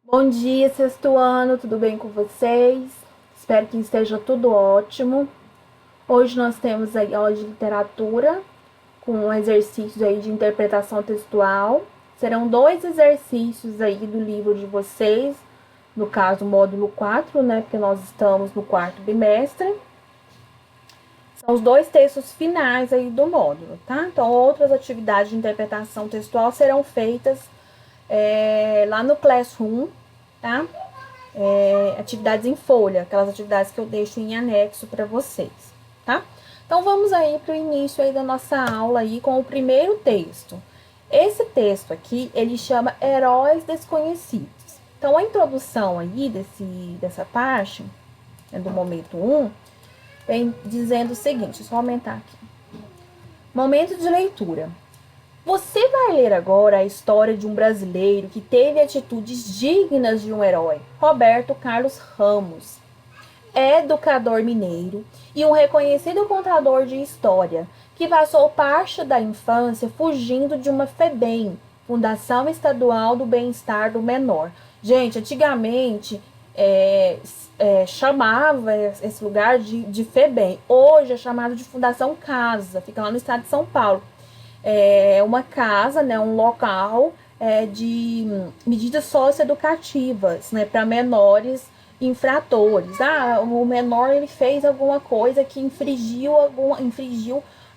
Bom dia, sexto ano, tudo bem com vocês? Espero que esteja tudo ótimo. Hoje nós temos aí aula de literatura com exercícios aí de interpretação textual. Serão dois exercícios aí do livro de vocês, no caso, módulo 4, né? Porque nós estamos no quarto bimestre. São os dois textos finais aí do módulo, tá? Então, outras atividades de interpretação textual serão feitas lá no Classroom, tá? Atividades em folha, aquelas atividades que eu deixo em anexo para vocês, tá? Então vamos aí para o início aí da nossa aula aí com o primeiro texto. Esse texto aqui, ele chama Heróis Desconhecidos. Então a introdução aí dessa parte, do momento 1, vem dizendo o seguinte, deixa eu aumentar aqui. Momento de leitura. Você vai ler agora a história de um brasileiro que teve atitudes dignas de um herói, Roberto Carlos Ramos. É educador mineiro e um reconhecido contador de história, que passou parte da infância fugindo de uma FEBEM, Fundação Estadual do Bem-Estar do Menor. Gente, antigamente chamava esse lugar de FEBEM, hoje é chamado de Fundação Casa, fica lá no estado de São Paulo. É uma casa, né, um local de medidas socioeducativas, né, para menores infratores. O menor ele fez alguma coisa que infringiu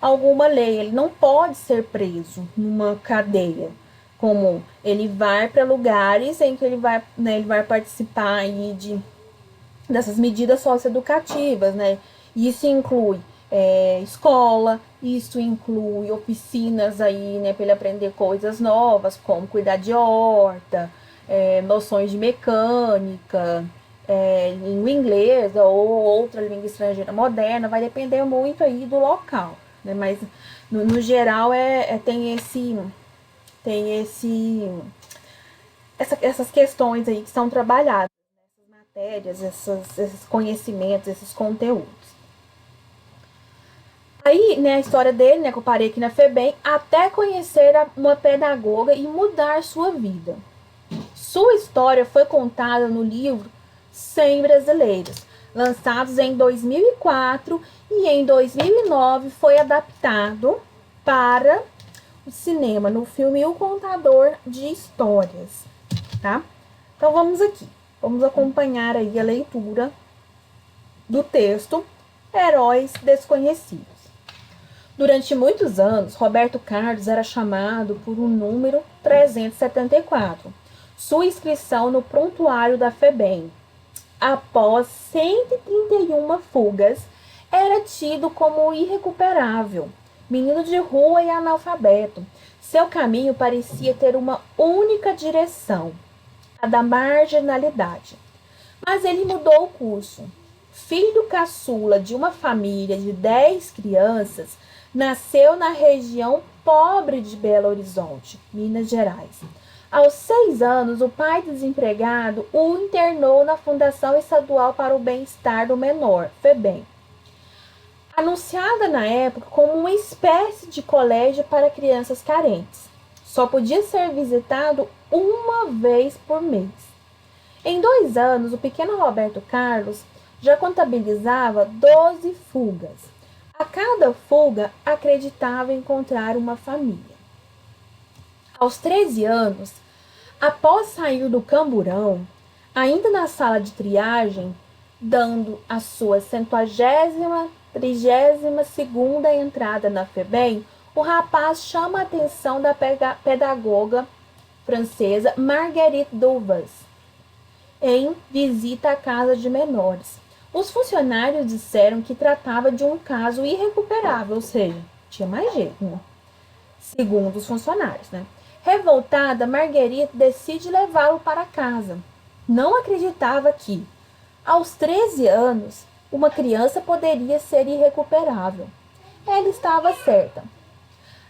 alguma lei. Ele não pode ser preso numa cadeia comum. Ele vai para lugares em que ele vai participar aí dessas medidas socioeducativas, né? Isso inclui escola, isso inclui oficinas aí, né, para ele aprender coisas novas, como cuidar de horta, noções de mecânica, língua inglesa ou outra língua estrangeira moderna, vai depender muito aí do local, né? Mas no geral essas questões aí que são trabalhadas, essas matérias, esses conhecimentos, esses conteúdos. Aí, né, a história dele, né, que eu parei aqui na FEBEM, até conhecer uma pedagoga e mudar sua vida. Sua história foi contada no livro 100 Brasileiros, lançados em 2004 e em 2009 foi adaptado para o cinema, no filme O Contador de Histórias, tá? Então vamos aqui, vamos acompanhar aí a leitura do texto Heróis Desconhecidos. Durante muitos anos, Roberto Carlos era chamado por um número 374, sua inscrição no prontuário da FEBEM. Após 131 fugas, era tido como irrecuperável, menino de rua e analfabeto. Seu caminho parecia ter uma única direção, a da marginalidade. Mas ele mudou o curso. Filho caçula de uma família de 10 crianças, nasceu na região pobre de Belo Horizonte, Minas Gerais. Aos 6 anos, o pai desempregado o internou na Fundação Estadual para o Bem-Estar do Menor, FEBEM, anunciada na época como uma espécie de colégio para crianças carentes. Só podia ser visitado uma vez por mês. Em 2 anos, o pequeno Roberto Carlos já contabilizava 12 fugas. A cada fuga, acreditava encontrar uma família. Aos 13 anos, após sair do camburão, ainda na sala de triagem, dando a sua 32ª entrada na FEBEM, o rapaz chama a atenção da pedagoga francesa Marguerite Duras em visita à casa de menores. Os funcionários disseram que tratava de um caso irrecuperável, ou seja, tinha mais jeito, né? Segundo os funcionários, né? Revoltada, Marguerite decide levá-lo para casa. Não acreditava que, aos 13 anos, uma criança poderia ser irrecuperável. Ela estava certa.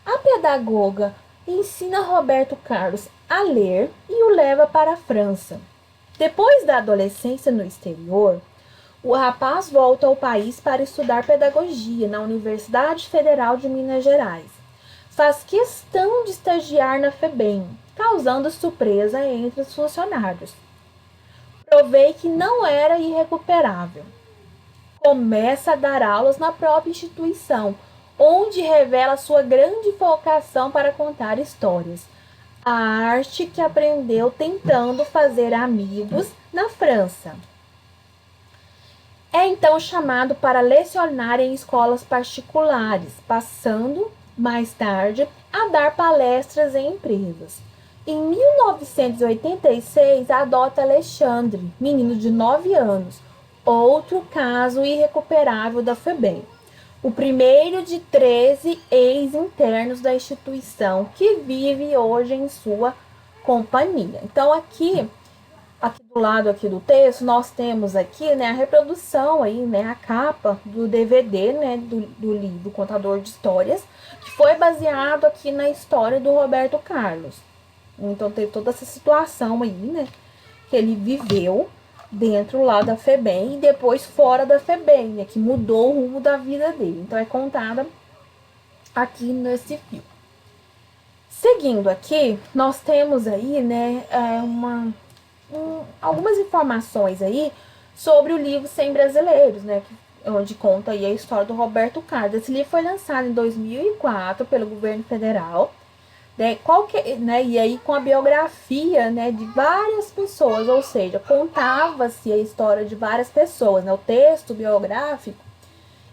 A pedagoga ensina Roberto Carlos a ler e o leva para a França. Depois da adolescência no exterior, o rapaz volta ao país para estudar pedagogia na Universidade Federal de Minas Gerais. Faz questão de estagiar na FEBEM, causando surpresa entre os funcionários. Provei que não era irrecuperável. Começa a dar aulas na própria instituição, onde revela sua grande vocação para contar histórias. A arte que aprendeu tentando fazer amigos na França. É então chamado para lecionar em escolas particulares, passando, mais tarde, a dar palestras em empresas. Em 1986, adota Alexandre, menino de 9 anos, outro caso irrecuperável da FEBEM. O primeiro de 13 ex-internos da instituição que vive hoje em sua companhia. Então, aqui do lado aqui do texto, nós temos aqui, né, a reprodução aí, né, a capa do DVD, né, do livro Contador de Histórias, que foi baseado aqui na história do Roberto Carlos. Então, teve toda essa situação aí, né, que ele viveu dentro lá da FEBEM e depois fora da FEBEM, né, que mudou o rumo da vida dele. Então, é contada aqui nesse filme. Seguindo aqui, nós temos aí, né, algumas informações aí sobre o livro 100 Brasileiros, né, onde conta aí a história do Roberto Carlos. Esse livro foi lançado em 2004 pelo governo federal, né, e aí com a biografia, né, de várias pessoas, ou seja, contava-se a história de várias pessoas, né, o texto biográfico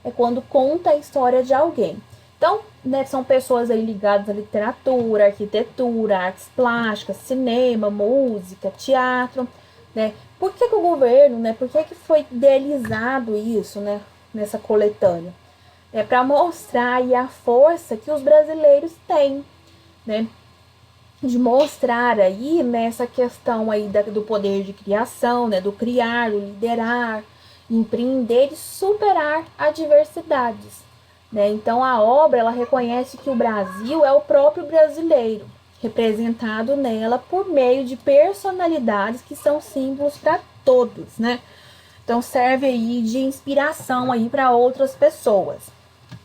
é quando conta a história de alguém. Então, né, são pessoas aí ligadas à literatura, arquitetura, artes plásticas, cinema, música, teatro, né? Por que o governo, né? Por que foi idealizado isso, né? Nessa coletânea? É para mostrar aí a força que os brasileiros têm, né? De mostrar aí nessa questão aí do poder de criação, né? Do criar, do liderar, empreender e superar adversidades. Né? Então a obra ela reconhece que o Brasil é o próprio brasileiro, representado nela por meio de personalidades que são símbolos para todos, né? Então serve aí de inspiração aí para outras pessoas.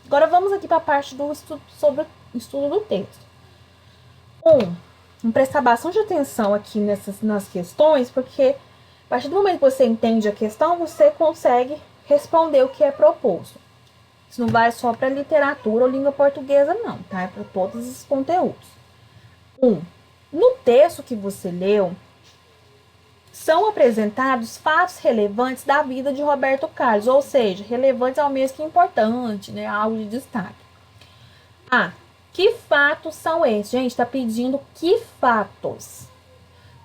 Agora vamos aqui para a parte do estudo sobre o estudo do texto. Vamos prestar bastante atenção aqui nas questões, porque a partir do momento que você entende a questão, você consegue responder o que é proposto. Isso não vale só para literatura ou língua portuguesa, não, tá? É para todos os conteúdos. No texto que você leu, são apresentados fatos relevantes da vida de Roberto Carlos, ou seja, relevantes ao mesmo que importante, né? Algo de destaque. Que fatos são esses? Gente, está pedindo que fatos?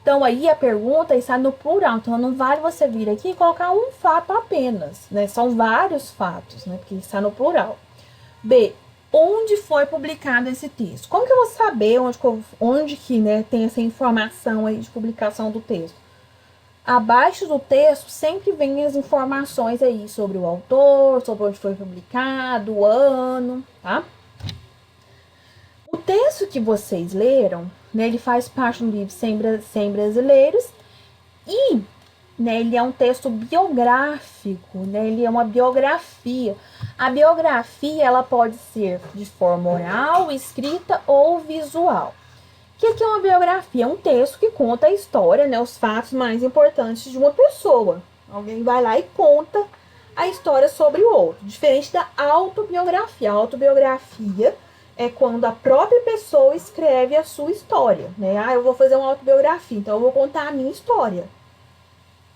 Então, aí a pergunta está no plural. Então, não vale você vir aqui e colocar um fato apenas, né? São vários fatos, né? Porque está no plural. B. Onde foi publicado esse texto? Como que eu vou saber onde que, né, tem essa informação aí de publicação do texto? Abaixo do texto sempre vem as informações aí sobre o autor, sobre onde foi publicado, o ano, tá? O texto que vocês leram, né, ele faz parte do livro 100 Brasileiros e, né, ele é um texto biográfico, né, ele é uma biografia. A biografia ela pode ser de forma oral, escrita ou visual. O que é uma biografia? É um texto que conta a história, né, os fatos mais importantes de uma pessoa. Alguém vai lá e conta a história sobre o outro, diferente da autobiografia. A autobiografia é quando a própria pessoa escreve a sua história, né? Eu vou fazer uma autobiografia, então eu vou contar a minha história.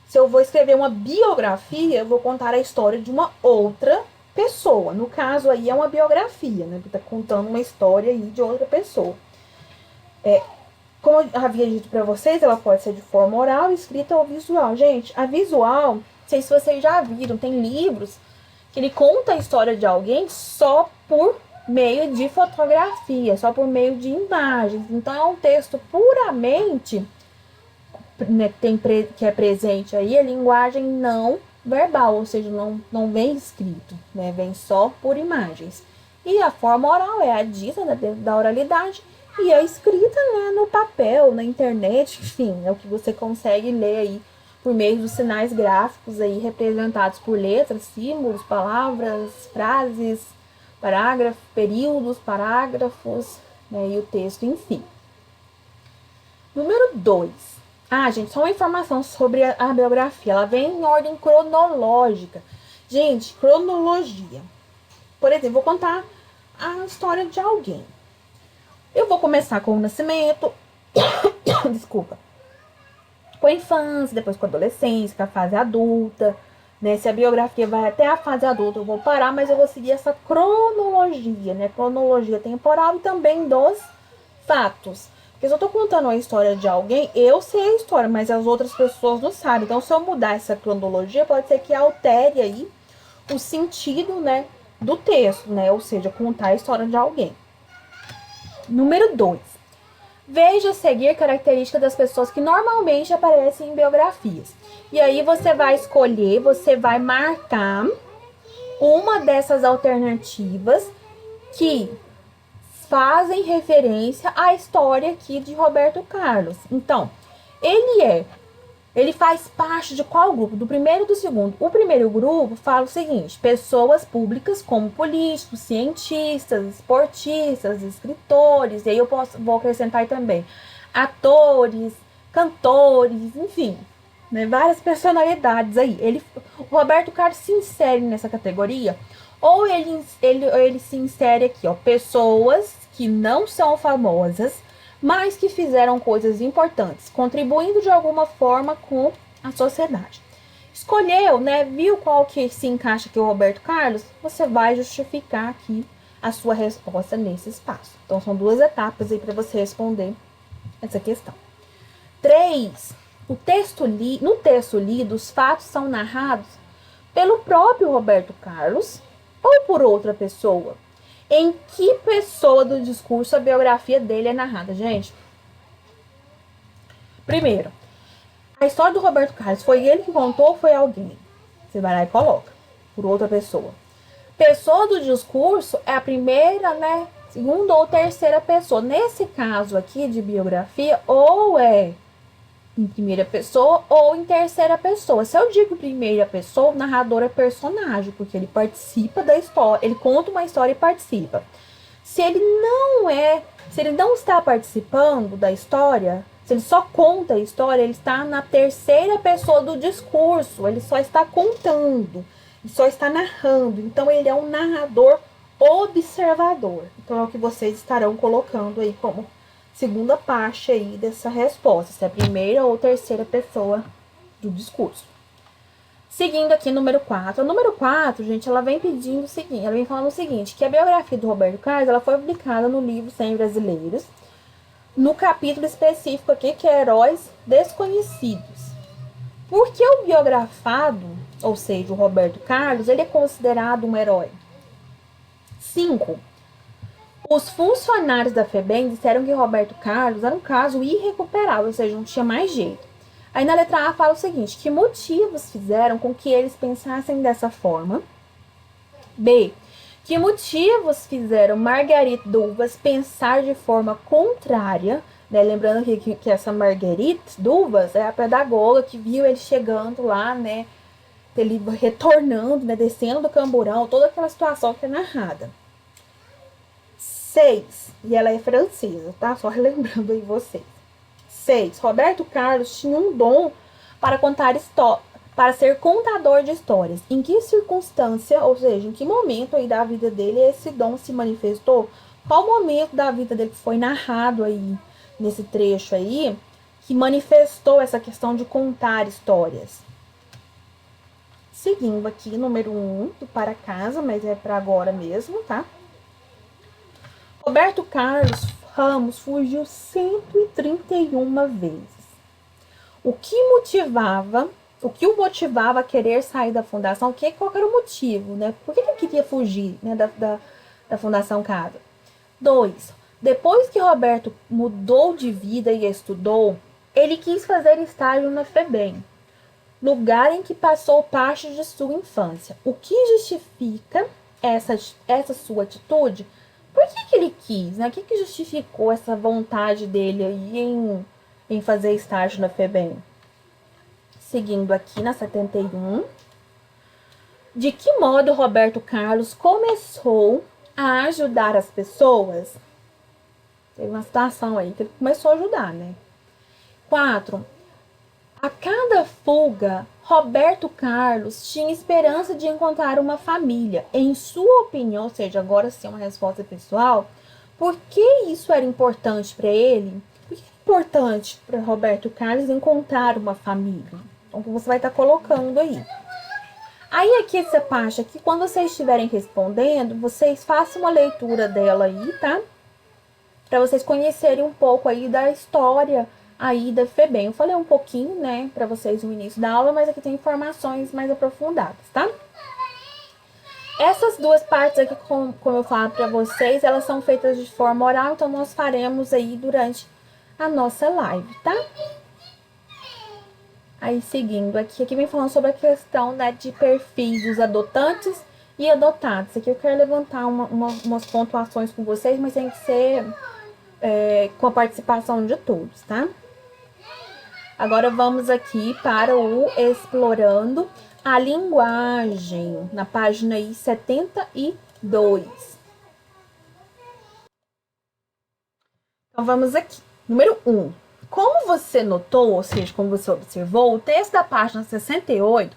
Se eu vou escrever uma biografia, eu vou contar a história de uma outra pessoa. No caso aí é uma biografia, né? Que tá contando uma história aí de outra pessoa. Como eu havia dito para vocês, ela pode ser de forma oral, escrita ou visual. Gente, a visual, não sei se vocês já viram, tem livros que ele conta a história de alguém só por meio de fotografia, só por meio de imagens. Então é um texto puramente, né, que é presente aí a linguagem não verbal, ou seja, não vem escrito, né, vem só por imagens. E a forma oral é a dita, né, dentro da oralidade, e a escrita, né, no papel, na internet, enfim, é o que você consegue ler aí por meio dos sinais gráficos aí representados por letras, símbolos, palavras, frases, parágrafos, períodos, parágrafos, né, e o texto, enfim. Número 2. Ah, gente, só uma informação sobre a biografia. Ela vem em ordem cronológica. Gente, cronologia. Por exemplo, vou contar a história de alguém. Eu vou começar com o nascimento, desculpa, com a infância, depois com a adolescência, com a fase adulta, né? Se a biografia vai até a fase adulta, eu vou parar, mas eu vou seguir essa cronologia, né? Cronologia temporal e também dos fatos. Porque se eu tô contando a história de alguém, eu sei a história, mas as outras pessoas não sabem. Então, se eu mudar essa cronologia, pode ser que altere aí o sentido, né, do texto, né? Ou seja, contar a história de alguém. Número 2. Veja a seguir características das pessoas que normalmente aparecem em biografias. E aí você vai escolher, você vai marcar uma dessas alternativas que fazem referência à história aqui de Roberto Carlos. Então, ele faz parte de qual grupo? Do primeiro e do segundo. O primeiro grupo fala o seguinte: pessoas públicas como políticos, cientistas, esportistas, escritores, e aí vou acrescentar aí também atores, cantores, enfim, né, várias personalidades aí. O Roberto Carlos se insere nessa categoria, ou ele se insere aqui, ó, pessoas que não são famosas, mas que fizeram coisas importantes, contribuindo de alguma forma com a sociedade. Escolheu, né? Viu qual que se encaixa aqui o Roberto Carlos? Você vai justificar aqui a sua resposta nesse espaço. Então, são 2 etapas aí para você responder essa questão. 3. No texto lido, os fatos são narrados pelo próprio Roberto Carlos ou por outra pessoa. Em que pessoa do discurso a biografia dele é narrada, gente? Primeiro, a história do Roberto Carlos foi ele que contou ou foi alguém? Você vai lá e coloca, por outra pessoa. Pessoa do discurso é a primeira, né? Segunda ou terceira pessoa. Nesse caso aqui de biografia, ou é em primeira pessoa ou em terceira pessoa. Se eu digo primeira pessoa, o narrador é personagem, porque ele participa da história, ele conta uma história e participa. Se ele não está participando da história, se ele só conta a história, ele está na terceira pessoa do discurso, ele só está contando, ele só está narrando. Então ele é um narrador observador. Então é o que vocês estarão colocando aí como segunda parte aí dessa resposta, se é a primeira ou terceira pessoa do discurso. Seguindo aqui, número 4. O número 4, gente, ela vem pedindo o seguinte, ela vem falando o seguinte, que a biografia do Roberto Carlos, ela foi publicada no livro 100 Brasileiros, no capítulo específico aqui, que é Heróis Desconhecidos. Porque o biografado, ou seja, o Roberto Carlos, ele é considerado um herói? 5. Os funcionários da FEBEM disseram que Roberto Carlos era um caso irrecuperável, ou seja, não tinha mais jeito. Aí na letra A fala o seguinte: que motivos fizeram com que eles pensassem dessa forma? B. Que motivos fizeram Marguerite Duvas pensar de forma contrária? Né? Lembrando que essa Marguerite Duvas é a pedagoga que viu ele chegando lá, né? Ele retornando, né? Descendo do camburão, toda aquela situação que é narrada. 6. E ela é francesa, tá? Só relembrando aí vocês. 6. Roberto Carlos tinha um dom para contar histórias, para ser contador de histórias. Em que circunstância, ou seja, em que momento aí da vida dele esse dom se manifestou? Qual momento da vida dele que foi narrado aí, nesse trecho aí, que manifestou essa questão de contar histórias? Seguindo aqui, número 1, do para casa, mas é para agora mesmo, tá? Roberto Carlos Ramos fugiu 131 vezes. O que o motivava a querer sair da fundação? Qual era o motivo, né? Por que ele queria fugir, né, da Fundação Casa? 2. Depois que Roberto mudou de vida e estudou, ele quis fazer estágio na FEBEM, lugar em que passou parte de sua infância. O que justifica essa sua atitude? Por que ele quis, né? O que justificou essa vontade dele aí em fazer estágio na FEBEM? Seguindo aqui na 71. De que modo Roberto Carlos começou a ajudar as pessoas? Teve uma situação aí que ele começou a ajudar, né? 4. A cada fuga, Roberto Carlos tinha esperança de encontrar uma família. Em sua opinião, ou seja, agora sim uma resposta pessoal, por que isso era importante para ele? Por que é importante para Roberto Carlos encontrar uma família? Então, você vai estar colocando aí. Aí aqui essa parte aqui, quando vocês estiverem respondendo, vocês façam uma leitura dela aí, tá? Para vocês conhecerem um pouco aí da história aí da FEBEM. Eu falei um pouquinho, né, para vocês no início da aula, mas aqui tem informações mais aprofundadas, tá? Essas duas partes aqui, como eu falo para vocês, elas são feitas de forma oral, então nós faremos aí durante a nossa live, tá? Aí, seguindo aqui vem falando sobre a questão, né, de perfis dos adotantes e adotados. Aqui eu quero levantar umas pontuações com vocês, mas tem que ser com a participação de todos, tá? Agora vamos aqui para o Explorando a Linguagem, na página aí 72. Então vamos aqui. Número 1. Como você notou, ou seja, como você observou, o texto da página 68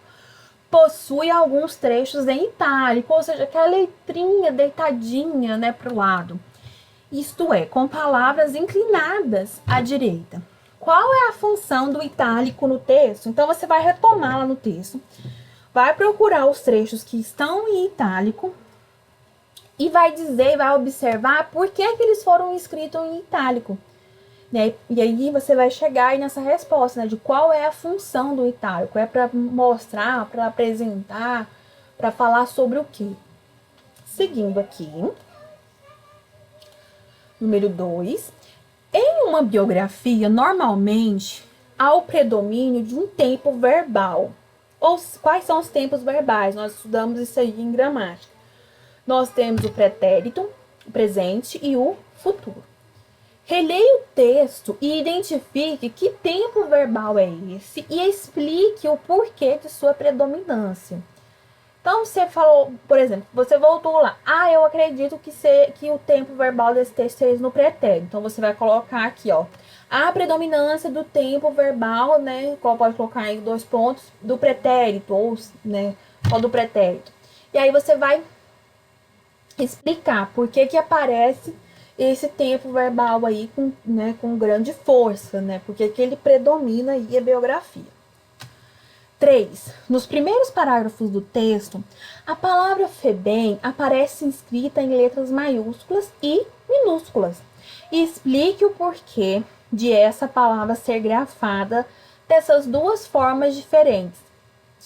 possui alguns trechos em itálico, ou seja, aquela letrinha deitadinha, né, para o lado. Isto é, com palavras inclinadas à direita. Qual é a função do itálico no texto? Então, você vai retomar lá no texto, vai procurar os trechos que estão em itálico e vai dizer, vai observar por que eles foram escritos em itálico. Né? E aí você vai chegar aí nessa resposta, né, de qual é a função do itálico. É para mostrar, para apresentar, para falar sobre o quê? Seguindo aqui. Número 2. Em uma biografia, normalmente, há o predomínio de um tempo verbal. Ou quais são os tempos verbais? Nós estudamos isso aí em gramática. Nós temos o pretérito, o presente e o futuro. Releia o texto e identifique que tempo verbal é esse e explique o porquê de sua predominância. Então, você falou, por exemplo, você voltou lá. Eu acredito que o tempo verbal desse texto seja no pretérito. Então, você vai colocar aqui, ó, a predominância do tempo verbal, né? Qual pode colocar aí 2 pontos, do pretérito, ou, né, só do pretérito. E aí, você vai explicar por que aparece esse tempo verbal aí com grande força, né? Porque que ele predomina aí a biografia. 3. Nos primeiros parágrafos do texto, a palavra FEBEM aparece inscrita em letras maiúsculas e minúsculas. E explique o porquê de essa palavra ser grafada dessas duas formas diferentes.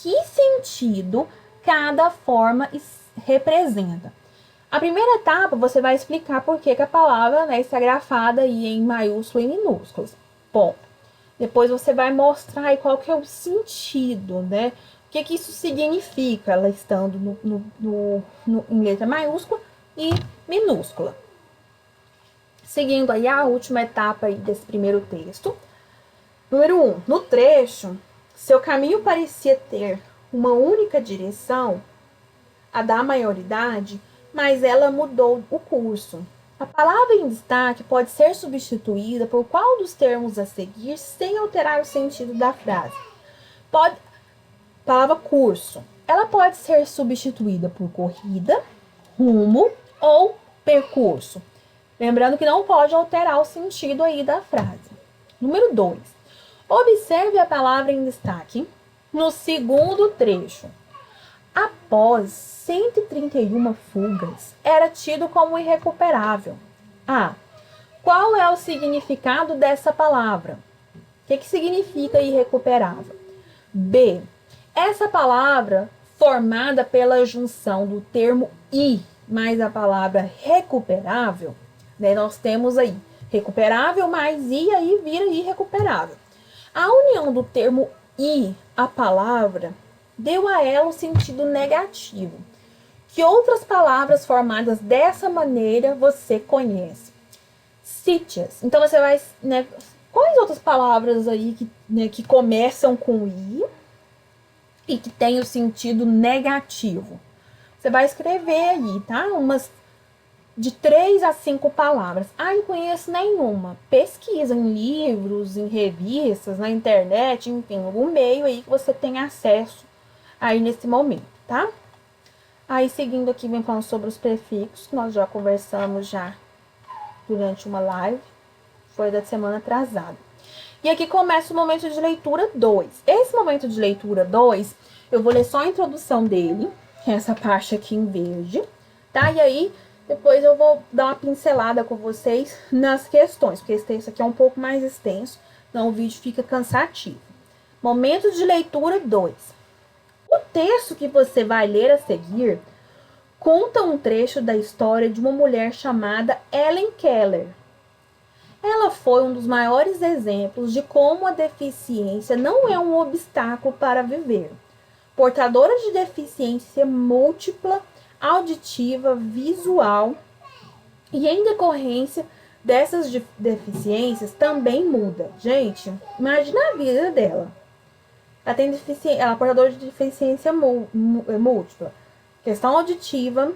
Que sentido cada forma representa? A primeira etapa, você vai explicar por que a palavra, né, está grafada aí em maiúsculo e minúsculas. Ponto. Depois você vai mostrar aí qual que é o sentido, né? O que isso significa, ela estando em letra maiúscula e minúscula. Seguindo aí a última etapa aí desse primeiro texto. Número 1. No trecho, seu caminho parecia ter uma única direção, a da maioridade, mas ela mudou o curso. A palavra em destaque pode ser substituída por qual dos termos a seguir sem alterar o sentido da frase. Palavra curso. Ela pode ser substituída por corrida, rumo ou percurso. Lembrando que não pode alterar o sentido aí da frase. Número 2. Observe a palavra em destaque no segundo trecho. Após 131 fugas, era tido como irrecuperável. Qual é o significado dessa palavra? O que significa irrecuperável? B. Essa palavra, formada pela junção do termo i mais a palavra recuperável, né, nós temos aí recuperável mais i, aí vira irrecuperável. A união do termo i à palavra deu a ela um sentido negativo. Que outras palavras formadas dessa maneira você conhece? Sítias. Então, você vai... né, quais outras palavras aí que começam com i e que tem o sentido negativo? Você vai escrever aí, tá? de 3 a 5 palavras. Ah, não conheço nenhuma. Pesquisa em livros, em revistas, na internet, enfim, algum meio aí que você tenha acesso aí nesse momento, tá? Aí, seguindo aqui, vem falando sobre os prefixos, que nós já conversamos já durante uma live. Foi da semana atrasada. E aqui começa o momento de leitura 2. Esse momento de leitura 2, eu vou ler só a introdução dele, que é essa parte aqui em verde, tá? E aí, depois eu vou dar uma pincelada com vocês nas questões, porque esse texto aqui é um pouco mais extenso, então o vídeo fica cansativo. Momento de leitura 2. O texto que você vai ler a seguir conta um trecho da história de uma mulher chamada Helen Keller. Ela foi um dos maiores exemplos de como a deficiência não é um obstáculo para viver. Portadora de deficiência múltipla, auditiva, visual, e em decorrência dessas deficiências também muda. Gente, imagina a vida dela. Ela tem deficiência, ela é portadora de deficiência múltipla. Questão auditiva,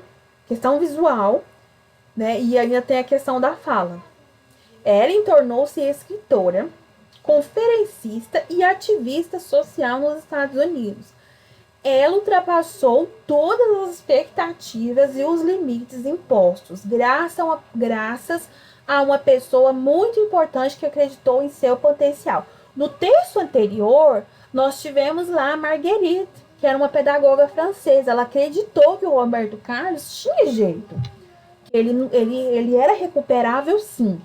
questão visual, né? E ainda tem a questão da fala. Ellen tornou-se escritora, conferencista e ativista social nos Estados Unidos. Ela ultrapassou todas as expectativas e os limites impostos, graças a uma pessoa muito importante que acreditou em seu potencial. No texto anterior, nós tivemos lá a Marguerite, que era uma pedagoga francesa. Ela acreditou que o Roberto Carlos tinha jeito. Ele era recuperável, sim.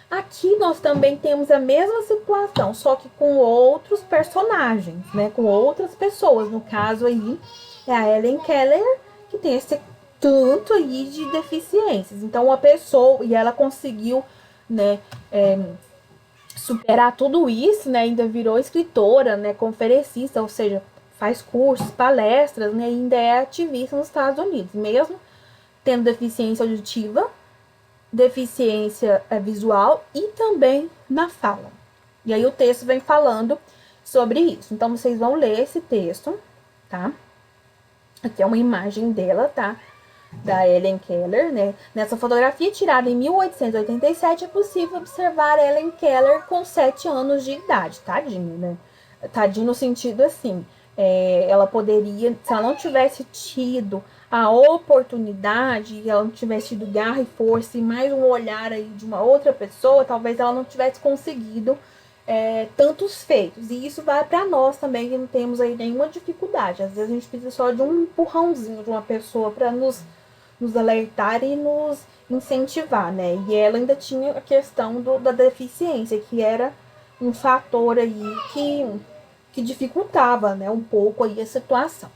Aqui nós também temos a mesma situação, só que com outros personagens, né? Com outras pessoas. No caso aí, é a Helen Keller, que tem esse tanto aí de deficiências. Então, uma pessoa, e ela conseguiu, né, superar tudo isso, né? Ainda virou escritora, né? Conferencista, ou seja, faz cursos, palestras, né? E ainda é ativista nos Estados Unidos, mesmo tendo deficiência auditiva, deficiência visual e também na fala. E aí o texto vem falando sobre isso. Então, vocês vão ler esse texto, tá? Aqui é uma imagem dela, tá? Da Helen Keller, né? Nessa fotografia tirada em 1887, é possível observar Helen Keller com 7 anos de idade. Tadinho, né? Tadinho no sentido assim, ela poderia, se ela não tivesse tido a oportunidade, ela não tivesse tido garra e força e mais um olhar aí de uma outra pessoa, talvez ela não tivesse conseguido tantos feitos. E isso vai para nós também, que não temos aí nenhuma dificuldade. Às vezes a gente precisa só de um empurrãozinho de uma pessoa para nos alertar e nos incentivar, né? E ela ainda tinha a questão da deficiência, que era um fator aí que dificultava, né, um pouco aí a situação.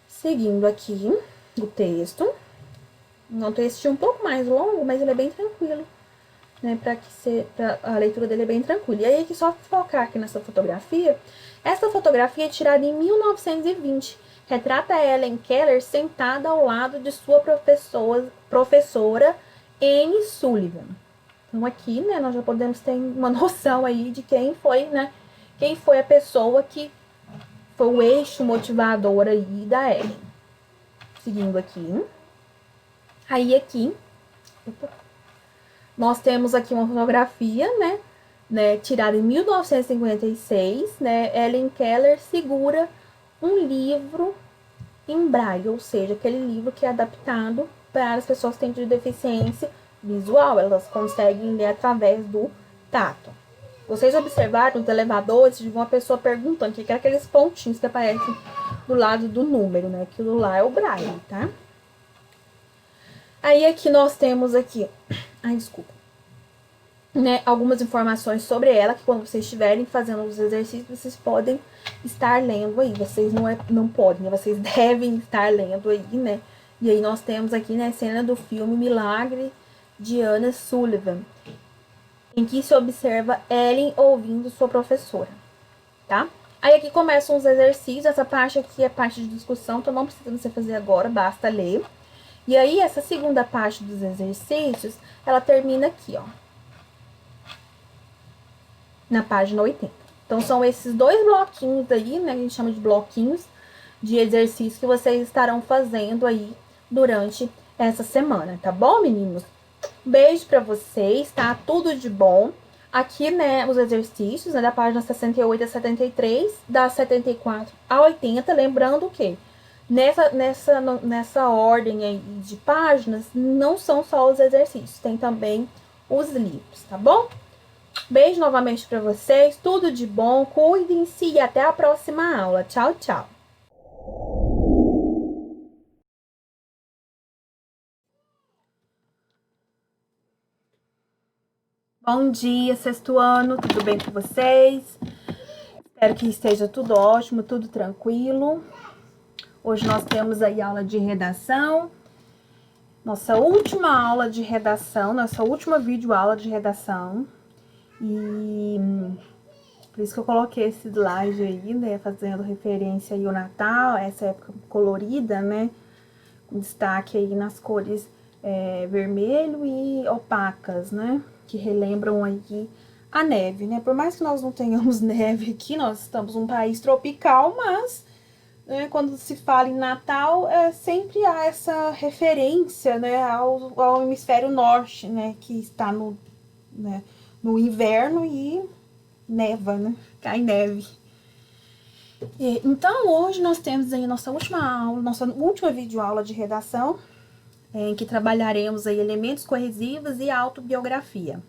Seguindo aqui o texto, um texto um pouco mais longo, mas ele é bem tranquilo, né, a leitura dele é bem tranquila. E aí, aqui, só focar aqui nessa fotografia, essa fotografia é tirada em 1920, retrata a Helen Keller sentada ao lado de sua professora Anne Sullivan. Então aqui, né, nós já podemos ter uma noção aí de quem foi, né, quem foi a pessoa que foi o eixo motivador aí da Ellen. Seguindo aqui. Aí aqui, nós temos aqui uma fotografia, né, tirada em 1956, né, Helen Keller segura um livro em braille, ou seja, aquele livro que é adaptado para as pessoas que têm de deficiência visual, elas conseguem ler através do tato. Vocês observaram os elevadores de uma pessoa perguntando o que é aqueles pontinhos que aparecem do lado do número, né? Aquilo lá é o braille, tá? Aí aqui nós temos aqui, né, algumas informações sobre ela, que quando vocês estiverem fazendo os exercícios, vocês podem estar lendo aí. Vocês não podem, né? Vocês devem estar lendo aí, né? E aí nós temos aqui, né, a cena do filme Milagre de Anne Sullivan, em que se observa Ellen ouvindo sua professora, tá? Aí aqui começam os exercícios, essa parte aqui é parte de discussão, então não precisa você fazer agora, basta ler. E aí essa segunda parte dos exercícios, ela termina aqui, ó, na página 80. Então são esses 2 bloquinhos aí, né, que a gente chama de bloquinhos de exercício que vocês estarão fazendo aí durante essa semana, tá bom, meninos? Beijo pra vocês, tá? Tudo de bom. Aqui, né, os exercícios, né, da página 68 a 73, da 74 a 80, lembrando que nessa ordem aí de páginas, não são só os exercícios, tem também os livros, tá bom? Beijo novamente pra vocês, tudo de bom, cuidem-se e até a próxima aula. Tchau, tchau! Bom dia, sexto ano, tudo bem com vocês? Espero que esteja tudo ótimo, tudo tranquilo. Hoje nós temos aí aula de redação. Nossa última aula de redação, nossa última videoaula de redação. E por isso que eu coloquei esse slide aí, né, fazendo referência aí ao Natal, essa época colorida, né, com destaque aí nas cores vermelho e opacas, né, que relembram aí a neve, né? Por mais que nós não tenhamos neve aqui, nós estamos num país tropical, mas né, quando se fala em Natal, sempre há essa referência, né, ao hemisfério norte, né, que está né, no inverno e neva, né, cai neve. Então, hoje nós temos aí nossa última aula, nossa última videoaula de redação, em que trabalharemos aí elementos coesivos e autobiografia.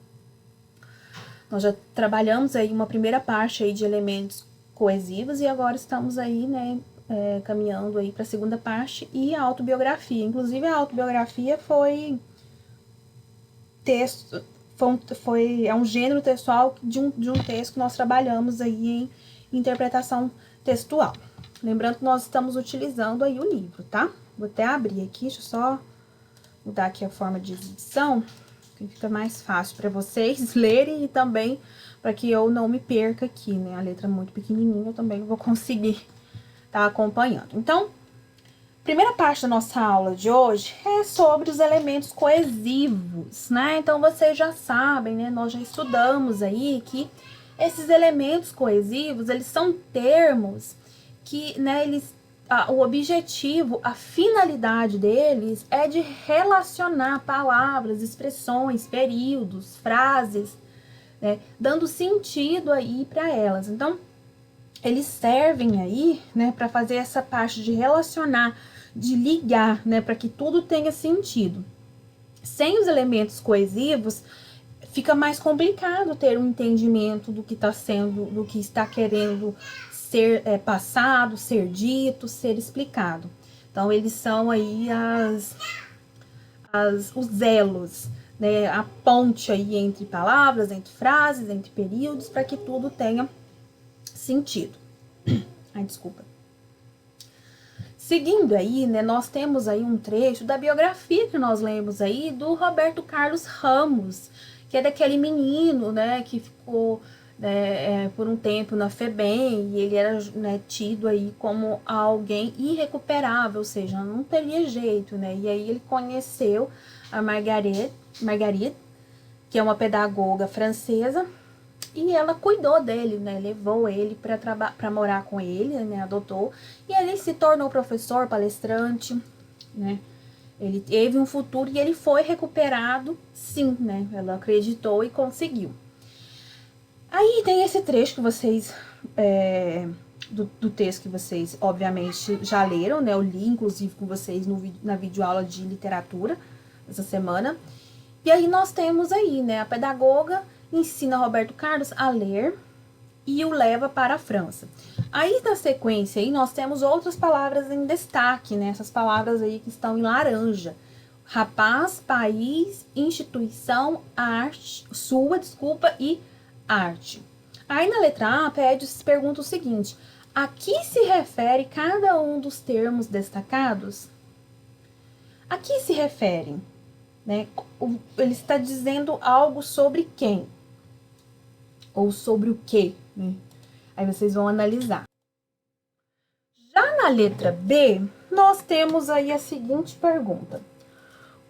Nós já trabalhamos aí uma primeira parte aí de elementos coesivos e agora estamos aí, né, caminhando aí para a segunda parte e a autobiografia. Inclusive, a autobiografia foi texto, é um gênero textual de um texto que nós trabalhamos aí em interpretação textual. Lembrando que nós estamos utilizando aí o livro, tá? Vou até abrir aqui, deixa eu só mudar aqui a forma de exibição, que fica mais fácil para vocês lerem e também para que eu não me perca aqui, né? A letra é muito pequenininha, eu também vou conseguir estar acompanhando. Então, primeira parte da nossa aula de hoje é sobre os elementos coesivos, né? Então, vocês já sabem, né? Nós já estudamos aí que esses elementos coesivos, eles são termos que, né, o objetivo, a finalidade deles é de relacionar palavras, expressões, períodos, frases, né, dando sentido aí para elas. Então, eles servem aí, né, para fazer essa parte de relacionar, de ligar, né, para que tudo tenha sentido. Sem os elementos coesivos, fica mais complicado ter um entendimento do que está sendo, do que está querendo ser passado, ser dito, ser explicado. Então, eles são aí os elos, né, a ponte aí entre palavras, entre frases, entre períodos, para que tudo tenha sentido. Ai, desculpa. Seguindo aí, né, nós temos aí um trecho da biografia que nós lemos aí do Roberto Carlos Ramos, que é daquele menino, né, que ficou por um tempo na FEBEM, e ele era, né, tido aí como alguém irrecuperável, ou seja, não teria jeito, né, e aí ele conheceu a Marguerite, que é uma pedagoga francesa, e ela cuidou dele, né, levou ele para morar com ele, né, adotou, e ele se tornou professor, palestrante, né, ele teve um futuro e ele foi recuperado, sim, né, ela acreditou e conseguiu. Aí tem esse trecho que vocês, do texto que vocês, obviamente, já leram, né? Eu li, inclusive, com vocês na videoaula de literatura, essa semana. E aí nós temos aí, né? A pedagoga ensina Roberto Carlos a ler e o leva para a França. Aí, na sequência, aí, nós temos outras palavras em destaque, né? Essas palavras aí que estão em laranja. Rapaz, país, instituição, arte, e arte. Aí na letra A, pergunta o seguinte: a que se refere cada um dos termos destacados? A que se referem? Né? Ele está dizendo algo sobre quem? Ou sobre o quê? Né? Aí vocês vão analisar. Já na letra B, nós temos aí a seguinte pergunta: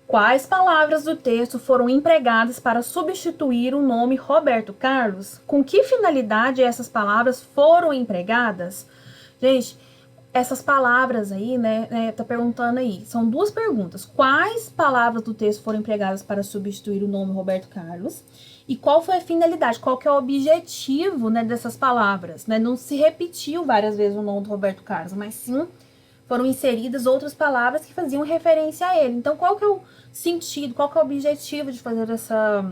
quais palavras do texto foram empregadas para substituir o nome Roberto Carlos? Com que finalidade essas palavras foram empregadas? Gente, essas palavras aí, né, tá perguntando aí, são duas perguntas. Quais palavras do texto foram empregadas para substituir o nome Roberto Carlos? E qual foi a finalidade, qual que é o objetivo, né, dessas palavras, né? Não se repetiu várias vezes o nome do Roberto Carlos, mas sim foram inseridas outras palavras que faziam referência a ele. Então, qual que é o sentido, qual que é o objetivo de fazer essa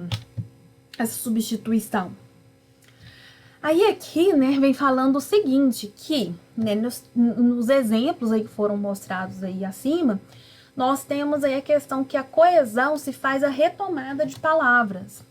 substituição? Aí aqui, né, vem falando o seguinte, que, né, nos exemplos aí que foram mostrados aí acima, nós temos aí a questão que a coesão se faz a retomada de palavras.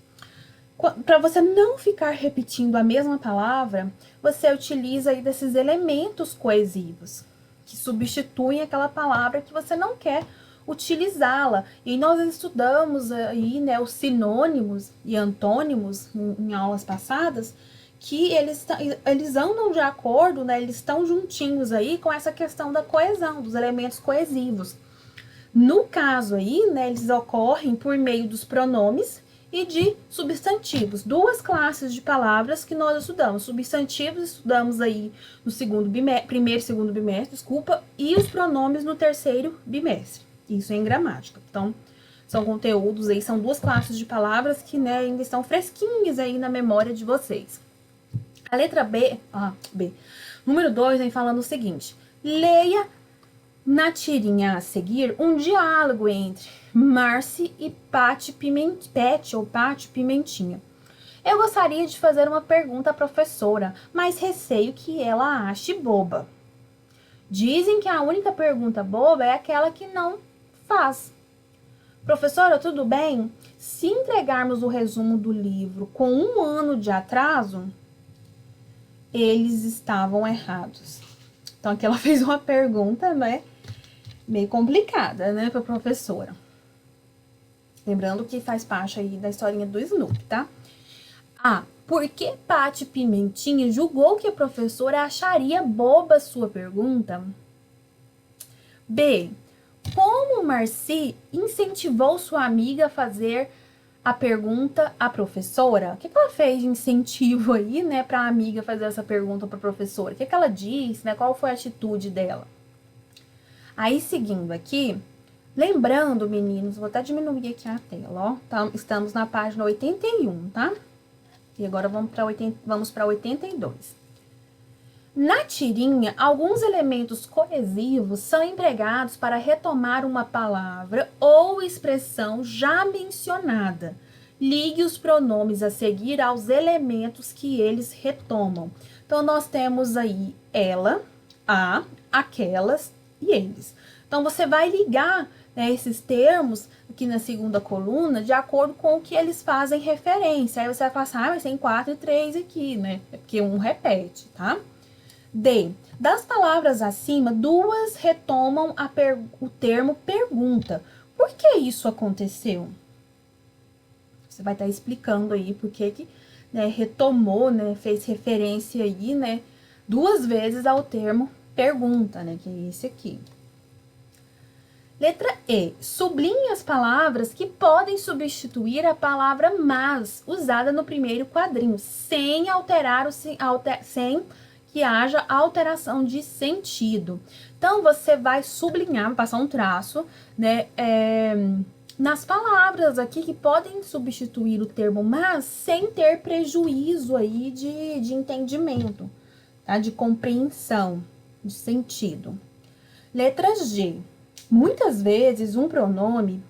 Para você não ficar repetindo a mesma palavra, você utiliza aí desses elementos coesivos, que substituem aquela palavra que você não quer utilizá-la. E nós estudamos aí, né, os sinônimos e antônimos em aulas passadas, que eles andam de acordo, né? Eles estão juntinhos aí com essa questão da coesão, dos elementos coesivos. No caso aí, né, eles ocorrem por meio dos pronomes e de substantivos. Duas classes de palavras que nós estudamos. Substantivos estudamos aí no primeiro e segundo bimestre, e os pronomes no terceiro bimestre. Isso é em gramática. Então, são conteúdos aí, são duas classes de palavras que, né, ainda estão fresquinhas aí na memória de vocês. A letra B, número 2, vem falando o seguinte: leia na tirinha a seguir um diálogo entre Marci e Pati Pimentinha. Eu gostaria de fazer uma pergunta à professora, mas receio que ela ache boba. Dizem que a única pergunta boba é aquela que não faz. Professora, tudo bem? Se entregarmos o resumo do livro com 1 ano de atraso, eles estavam errados. Então, aqui ela fez uma pergunta, né, meio complicada, né, para a professora. Lembrando que faz parte aí da historinha do Snoopy, tá? Por que Pati Pimentinha julgou que a professora acharia boba sua pergunta? B. Como Marci incentivou sua amiga a fazer a pergunta à professora? O que ela fez de incentivo aí, né, para a amiga fazer essa pergunta para a professora? O que ela disse, né? Qual foi a atitude dela? Aí, seguindo aqui, lembrando, meninos, vou até diminuir aqui a tela, ó. Estamos na página 81, tá? E agora vamos para 82. Na tirinha, alguns elementos coesivos são empregados para retomar uma palavra ou expressão já mencionada. Ligue os pronomes a seguir aos elementos que eles retomam. Então, nós temos aí ela, a, aquelas e eles. Então, você vai ligar, né, esses termos aqui na segunda coluna de acordo com o que eles fazem referência. Aí você vai falar assim, mas tem 4 e 3 aqui, né? É porque um repete, tá? D. Das palavras acima, 2 retomam o termo pergunta. Por que isso aconteceu? Você vai estar explicando aí por que, né, retomou, né, fez referência aí, né, 2 vezes ao termo pergunta, né, que é esse aqui. Letra E. Sublinhe as palavras que podem substituir a palavra mas, usada no primeiro quadrinho, sem que haja alteração de sentido. Então, você vai sublinhar, vai passar um traço, né, nas palavras aqui que podem substituir o termo mas, sem ter prejuízo aí de entendimento, tá? De compreensão, de sentido. Letra G. Muitas vezes, um pronome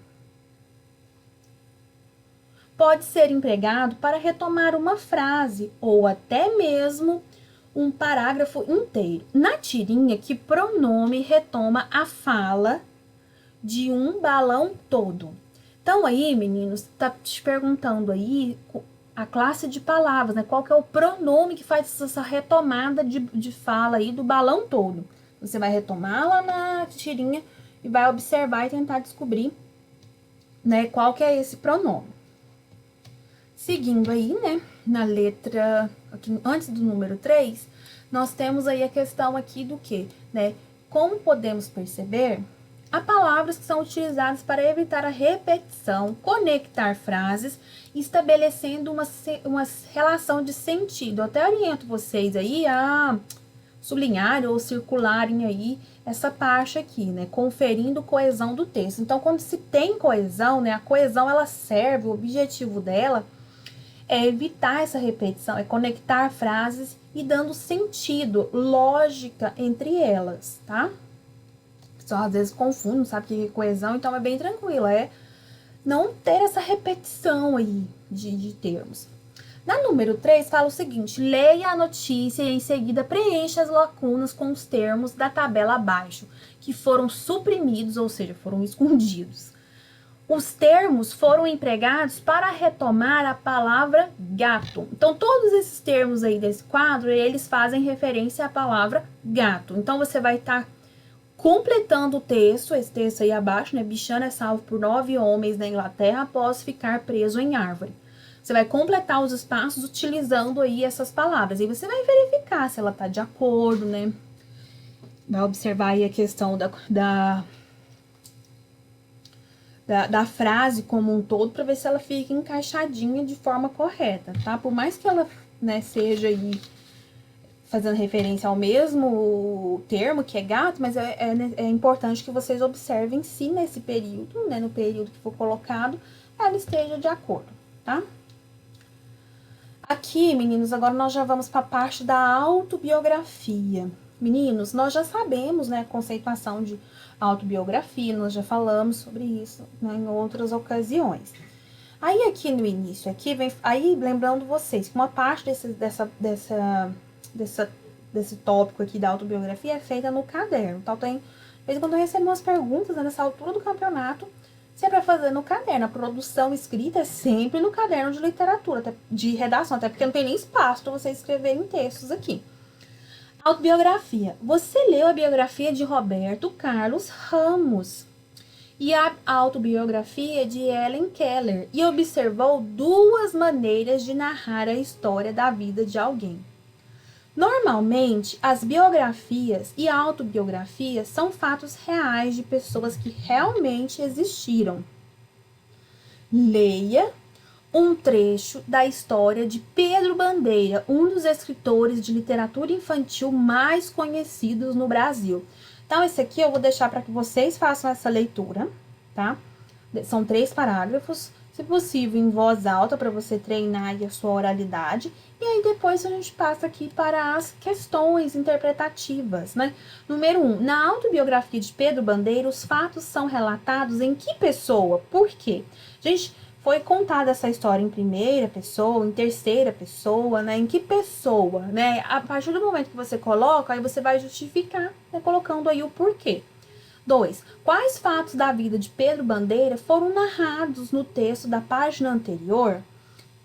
pode ser empregado para retomar uma frase ou até mesmo um parágrafo inteiro. Na tirinha, que pronome retoma a fala de um balão todo? Então, aí, meninos, tá te perguntando aí a classe de palavras, né? Qual que é o pronome que faz essa retomada de fala aí do balão todo? Você vai retomar lá na tirinha e vai observar e tentar descobrir, né, qual que é esse pronome. Seguindo aí, né, na letra, aqui, antes do número 3, nós temos aí a questão aqui do que, né? Como podemos perceber, há palavras que são utilizadas para evitar a repetição, conectar frases, estabelecendo uma relação de sentido. Eu até oriento vocês aí a sublinharem ou circularem aí essa parte aqui, né? Conferindo coesão do texto. Então, quando se tem coesão, né? A coesão, ela serve, o objetivo dela é evitar essa repetição, é conectar frases e dando sentido, lógica entre elas, tá? Só às vezes confundo, não sabe o que é coesão, então é bem tranquilo, é não ter essa repetição aí de termos. Na número 3, fala o seguinte: leia a notícia e em seguida preencha as lacunas com os termos da tabela abaixo, que foram suprimidos, ou seja, foram escondidos. Os termos foram empregados para retomar a palavra gato. Então, todos esses termos aí desse quadro, eles fazem referência à palavra gato. Então, você vai estar completando o texto, esse texto aí abaixo, né? Bichano é salvo por 9 homens na Inglaterra após ficar preso em árvore. Você vai completar os espaços utilizando aí essas palavras. E você vai verificar se ela tá de acordo, né? Vai observar aí a questão da frase como um todo para ver se ela fica encaixadinha de forma correta, tá? Por mais que ela, né, seja aí fazendo referência ao mesmo termo, que é gato, mas é importante que vocês observem se nesse período, né, no período que for colocado, ela esteja de acordo, tá? Aqui, meninos, agora nós já vamos para a parte da autobiografia. Meninos, nós já sabemos, né, a conceituação de autobiografia, nós já falamos sobre isso, né, em outras ocasiões. Aí aqui no início, aqui vem, aí lembrando vocês que uma parte desse tópico aqui da autobiografia é feita no caderno. Então, de vez em quando eu recebo umas perguntas, né, nessa altura do campeonato, se é para fazer no caderno. A produção escrita é sempre no caderno de literatura, até, de redação, até porque não tem nem espaço para você escrever em textos aqui. Autobiografia. Você leu a biografia de Roberto Carlos Ramos e a autobiografia de Helen Keller e observou 2 maneiras de narrar a história da vida de alguém. Normalmente, as biografias e autobiografias são fatos reais de pessoas que realmente existiram. Leia um trecho da história de Pedro Bandeira, um dos escritores de literatura infantil mais conhecidos no Brasil. Então, esse aqui eu vou deixar para que vocês façam essa leitura, tá? São 3 parágrafos, se possível em voz alta, para você treinar aí a sua oralidade. E aí depois a gente passa aqui para as questões interpretativas, né? Número 1. Na autobiografia de Pedro Bandeira, os fatos são relatados em que pessoa? Por quê? Gente, foi contada essa história em primeira pessoa, em terceira pessoa, né? Em que pessoa, né? A partir do momento que você coloca, aí você vai justificar, né? Colocando aí o porquê. 2. Quais fatos da vida de Pedro Bandeira foram narrados no texto da página anterior?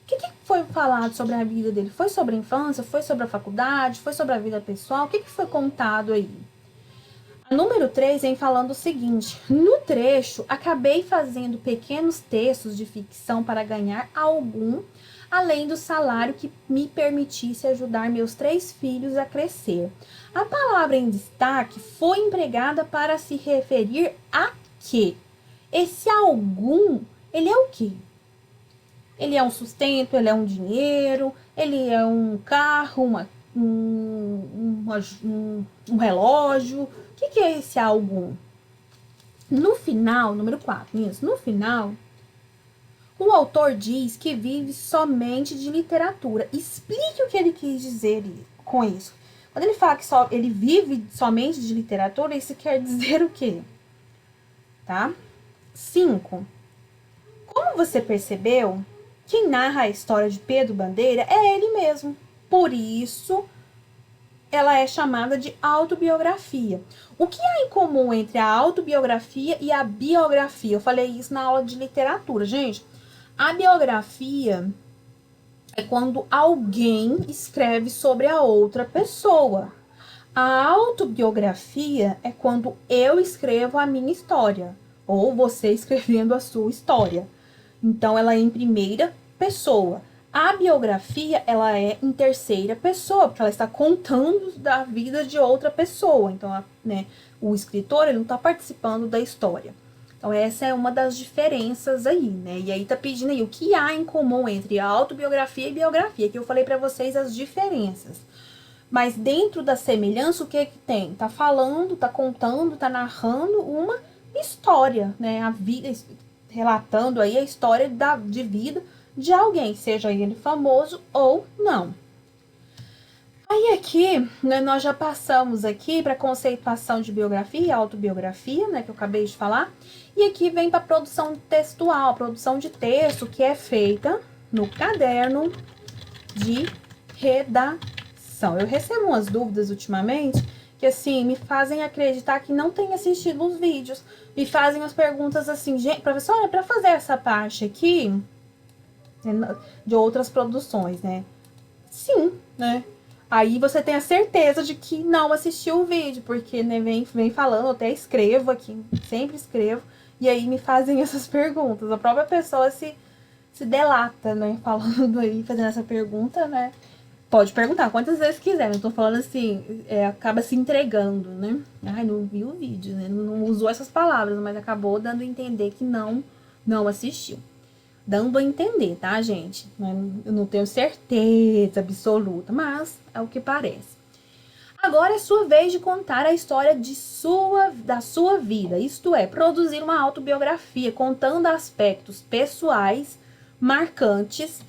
O que foi falado sobre a vida dele? Foi sobre a infância? Foi sobre a faculdade? Foi sobre a vida pessoal? O que foi contado aí? A número 3 vem falando o seguinte: no trecho, acabei fazendo pequenos textos de ficção para ganhar algum, além do salário que me permitisse ajudar meus 3 filhos a crescer. A palavra em destaque foi empregada para se referir a quê? Esse algum, ele é o quê? Ele é um sustento, ele é um dinheiro, ele é um carro, um relógio. O que é esse algum? No final, número 4, isso, no final, o autor diz que vive somente de literatura. Explique o que ele quis dizer com isso. Quando ele fala que ele vive somente de literatura, isso quer dizer o quê? Tá? 5. Como você percebeu, quem narra a história de Pedro Bandeira é ele mesmo. Por isso, ela é chamada de autobiografia. O que há em comum entre a autobiografia e a biografia? Eu falei isso na aula de literatura, gente. A biografia é quando alguém escreve sobre a outra pessoa. A autobiografia é quando eu escrevo a minha história, ou você escrevendo a sua história. Então, ela é em primeira pessoa. A biografia, ela é em terceira pessoa, porque ela está contando da vida de outra pessoa. Então, né, o escritor, ele não está participando da história. Então, essa é uma das diferenças aí, né? E aí tá pedindo aí o que há em comum entre a autobiografia e biografia, que eu falei para vocês as diferenças. Mas dentro da semelhança, o que que tem? Tá falando, tá contando, tá narrando uma história, né? A vida, relatando aí a história de vida de alguém, seja ele famoso ou não. Aí aqui, né, nós já passamos aqui para conceituação de biografia e autobiografia, né, que eu acabei de falar. E aqui vem para produção textual, produção de texto, que é feita no caderno de redação. Eu recebo umas dúvidas ultimamente que, assim, me fazem acreditar que não tem assistido os vídeos. Me fazem as perguntas assim, gente, professora, para fazer essa parte aqui de outras produções, né? Sim, né? Aí você tem a certeza de que não assistiu o vídeo, porque, né, vem falando, eu até escrevo aqui, sempre escrevo, e aí me fazem essas perguntas. A própria pessoa se delata, né, falando aí, fazendo essa pergunta, né? Pode perguntar quantas vezes quiser, eu tô falando assim, acaba se entregando, né? Ai, não viu o vídeo, né? Não usou essas palavras, mas acabou dando a entender que não assistiu. Dando a entender, tá, gente? Eu não tenho certeza absoluta, mas é o que parece. Agora é sua vez de contar a história da sua vida, isto é, produzir uma autobiografia contando aspectos pessoais, marcantes,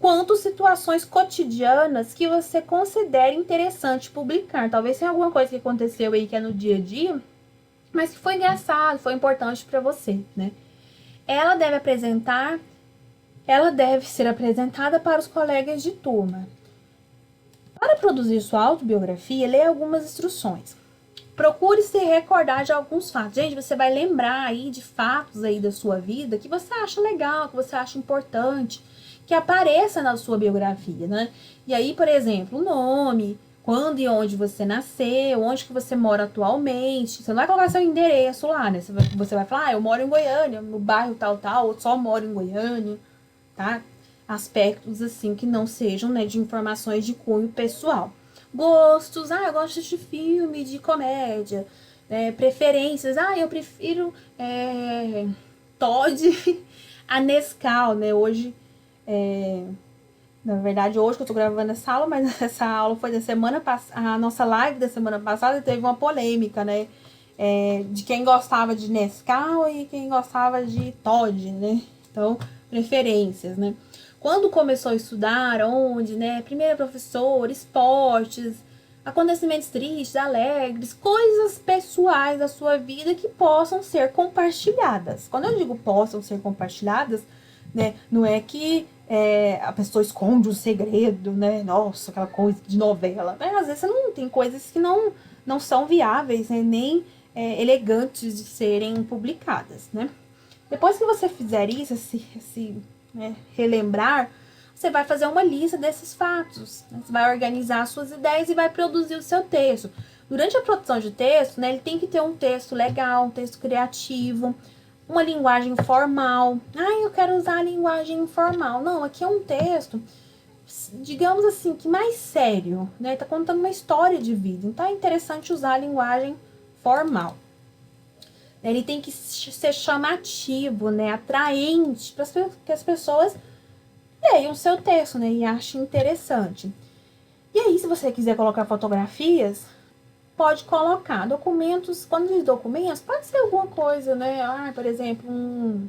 quanto situações cotidianas que você considere interessante publicar. Talvez tenha alguma coisa que aconteceu aí que é no dia a dia, mas que foi engraçado, foi importante para você, né? Ela deve ser apresentada para os colegas de turma. Para produzir sua autobiografia, leia algumas instruções. Procure se recordar de alguns fatos. Gente, você vai lembrar aí de fatos aí da sua vida que você acha legal, que você acha importante, que apareça na sua biografia, né? E aí, por exemplo, o nome, quando e onde você nasceu, onde que você mora atualmente. Você não vai colocar seu endereço lá, né? Você vai falar, eu moro em Goiânia, no bairro tal, ou só moro em Goiânia, tá? Aspectos assim que não sejam, né, de informações de cunho pessoal. Gostos, eu gosto de filme, de comédia, preferências, eu prefiro Todd a Nescau, né, hoje, na verdade hoje que eu tô gravando essa aula, mas essa aula foi da semana passada, a nossa live da semana passada teve uma polêmica, né, de quem gostava de Nescau e quem gostava de Todd, né, então, preferências, né. Quando começou a estudar, onde, né? Primeiro professor, esportes, acontecimentos tristes, alegres, coisas pessoais da sua vida que possam ser compartilhadas. Quando eu digo possam ser compartilhadas, né? Não é que a pessoa esconde um segredo, né? Nossa, aquela coisa de novela. Né? Às vezes você não tem coisas que não são viáveis, né? Nem elegantes de serem publicadas, né? Depois que você fizer isso, relembrar, você vai fazer uma lista desses fatos, né? Você vai organizar as suas ideias e vai produzir o seu texto. Durante a produção de texto, né, ele tem que ter um texto legal, um texto criativo, uma linguagem formal. Eu quero usar a linguagem informal. Não, aqui é um texto, digamos assim, que mais sério, né? Tá contando uma história de vida, então é interessante usar a linguagem formal. Ele tem que ser chamativo, né, atraente, para que as pessoas leiam o seu texto, né, e achem interessante. E aí, se você quiser colocar fotografias, pode colocar documentos. Quando diz documentos, pode ser alguma coisa, né, por exemplo, um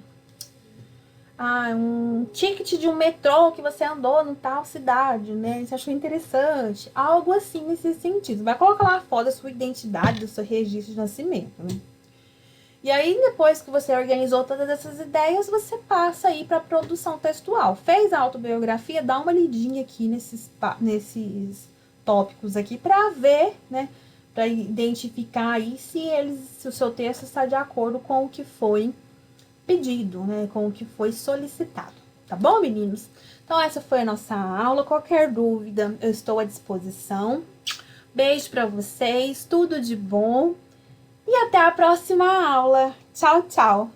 ticket de um metrô que você andou em tal cidade, né, você achou interessante, algo assim nesse sentido. Vai colocar lá a foto da sua identidade, do seu registro de nascimento, né. E aí, depois que você organizou todas essas ideias, você passa aí para a produção textual. Fez a autobiografia, dá uma lidinha aqui nesses tópicos aqui para ver, né? Para identificar aí se o seu texto está de acordo com o que foi pedido, né? Com o que foi solicitado. Tá bom, meninos? Então, essa foi a nossa aula. Qualquer dúvida, eu estou à disposição. Beijo para vocês, tudo de bom. E até a próxima aula. Tchau, tchau!